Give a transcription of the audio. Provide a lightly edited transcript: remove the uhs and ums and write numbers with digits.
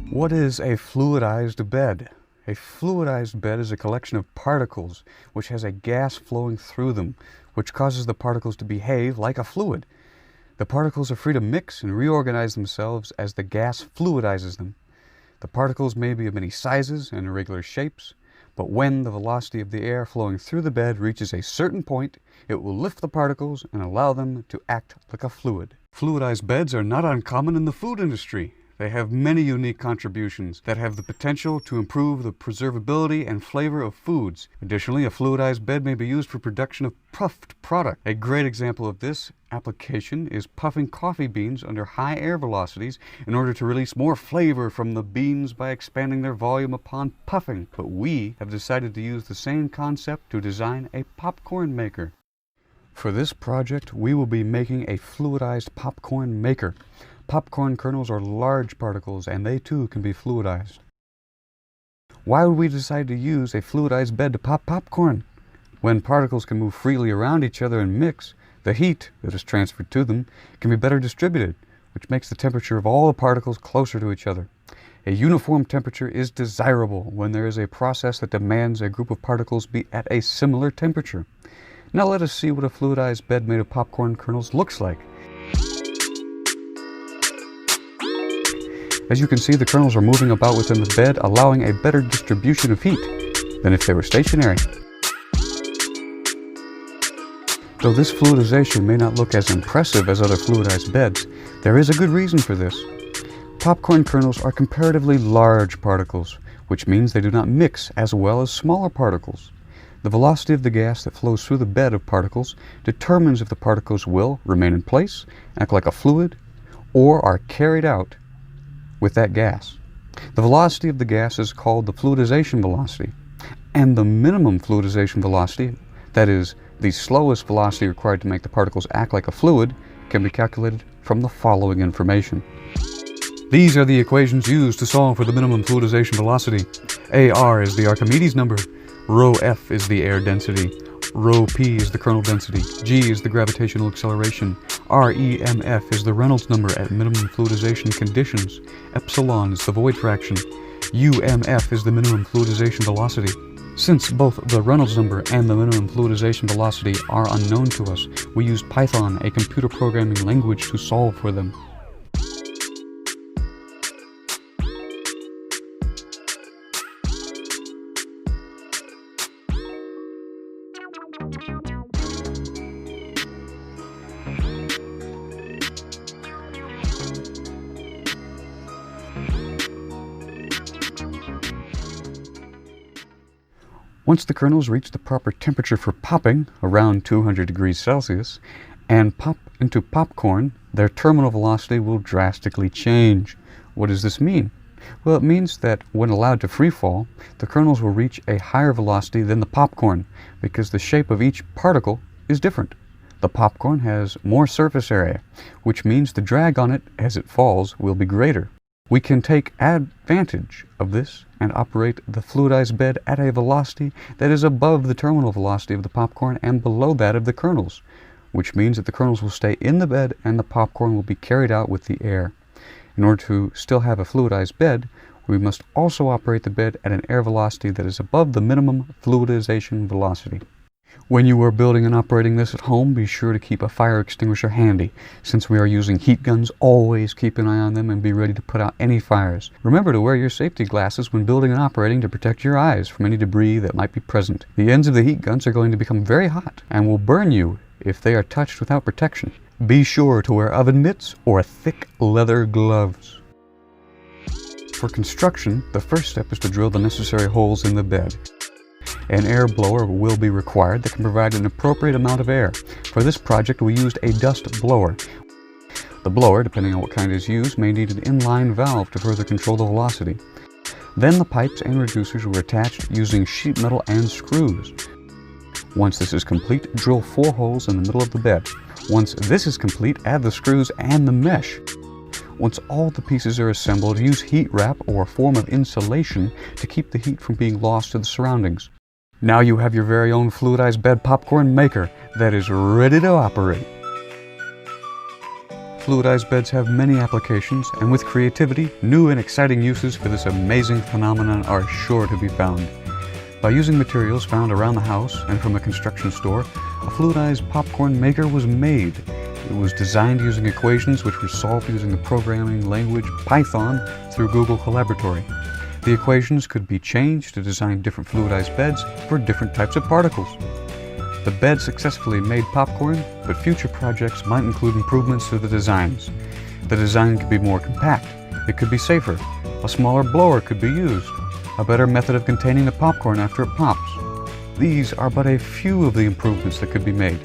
What is a fluidized bed? A fluidized bed is a collection of particles which has a gas flowing through them, which causes the particles to behave like a fluid. The particles are free to mix and reorganize themselves as the gas fluidizes them. The particles may be of many sizes and irregular shapes, but when the velocity of the air flowing through the bed reaches a certain point, it will lift the particles and allow them to act like a fluid. Fluidized beds are not uncommon in the food industry. They have many unique contributions that have the potential to improve the preservability and flavor of foods. Additionally, a fluidized bed may be used for production of puffed product. A great example of this application is puffing coffee beans under high air velocities in order to release more flavor from the beans by expanding their volume upon puffing. But we have decided to use the same concept to design a popcorn maker. For this project, we will be making a fluidized popcorn maker. Popcorn kernels are large particles, and they too can be fluidized. Why would we decide to use a fluidized bed to pop popcorn? When particles can move freely around each other and mix, the heat that is transferred to them can be better distributed, which makes the temperature of all the particles closer to each other. A uniform temperature is desirable when there is a process that demands a group of particles be at a similar temperature. Now let us see what a fluidized bed made of popcorn kernels looks like. As you can see, the kernels are moving about within the bed, allowing a better distribution of heat than if they were stationary. Though this fluidization may not look as impressive as other fluidized beds, there is a good reason for this. Popcorn kernels are comparatively large particles, which means they do not mix as well as smaller particles. The velocity of the gas that flows through the bed of particles determines if the particles will remain in place, act like a fluid, or are carried out with that gas. The velocity of the gas is called the fluidization velocity, and the minimum fluidization velocity, that is, the slowest velocity required to make the particles act like a fluid, can be calculated from the following information. These are the equations used to solve for the minimum fluidization velocity. AR is the Archimedes number, rho F is the air density, rho P is the kernel density, G is the gravitational acceleration, REMF is the Reynolds number at minimum fluidization conditions, epsilon is the void fraction, UMF is the minimum fluidization velocity. Since both the Reynolds number and the minimum fluidization velocity are unknown to us, we used Python, a computer programming language, to solve for them. Once the kernels reach the proper temperature for popping, around 200 degrees Celsius, and pop into popcorn, their terminal velocity will drastically change. What does this mean? Well, it means that when allowed to free fall, the kernels will reach a higher velocity than the popcorn, because the shape of each particle is different. The popcorn has more surface area, which means the drag on it as it falls will be greater. We can take advantage of this and operate the fluidized bed at a velocity that is above the terminal velocity of the popcorn and below that of the kernels, which means that the kernels will stay in the bed and the popcorn will be carried out with the air. In order to still have a fluidized bed, we must also operate the bed at an air velocity that is above the minimum fluidization velocity. When you are building and operating this at home, be sure to keep a fire extinguisher handy. Since we are using heat guns, always keep an eye on them and be ready to put out any fires. Remember to wear your safety glasses when building and operating to protect your eyes from any debris that might be present. The ends of the heat guns are going to become very hot and will burn you if they are touched without protection. Be sure to wear oven mitts or thick leather gloves. For construction, the first step is to drill the necessary holes in the bed. An air blower will be required that can provide an appropriate amount of air. For this project, we used a dust blower. The blower, depending on what kind is used, may need an inline valve to further control the velocity. Then the pipes and reducers were attached using sheet metal and screws. Once this is complete, drill 4 holes in the middle of the bed. Once this is complete, add the screws and the mesh. Once all the pieces are assembled, use heat wrap or a form of insulation to keep the heat from being lost to the surroundings. Now you have your very own fluidized bed popcorn maker that is ready to operate. Fluidized beds have many applications, and with creativity, new and exciting uses for this amazing phenomenon are sure to be found. By using materials found around the house and from a construction store, a fluidized popcorn maker was made. It was designed using equations which were solved using the programming language Python through Google Colaboratory. The equations could be changed to design different fluidized beds for different types of particles. The bed successfully made popcorn, but future projects might include improvements to the designs. The design could be more compact. It could be safer. A smaller blower could be used. A better method of containing the popcorn after it pops. These are but a few of the improvements that could be made.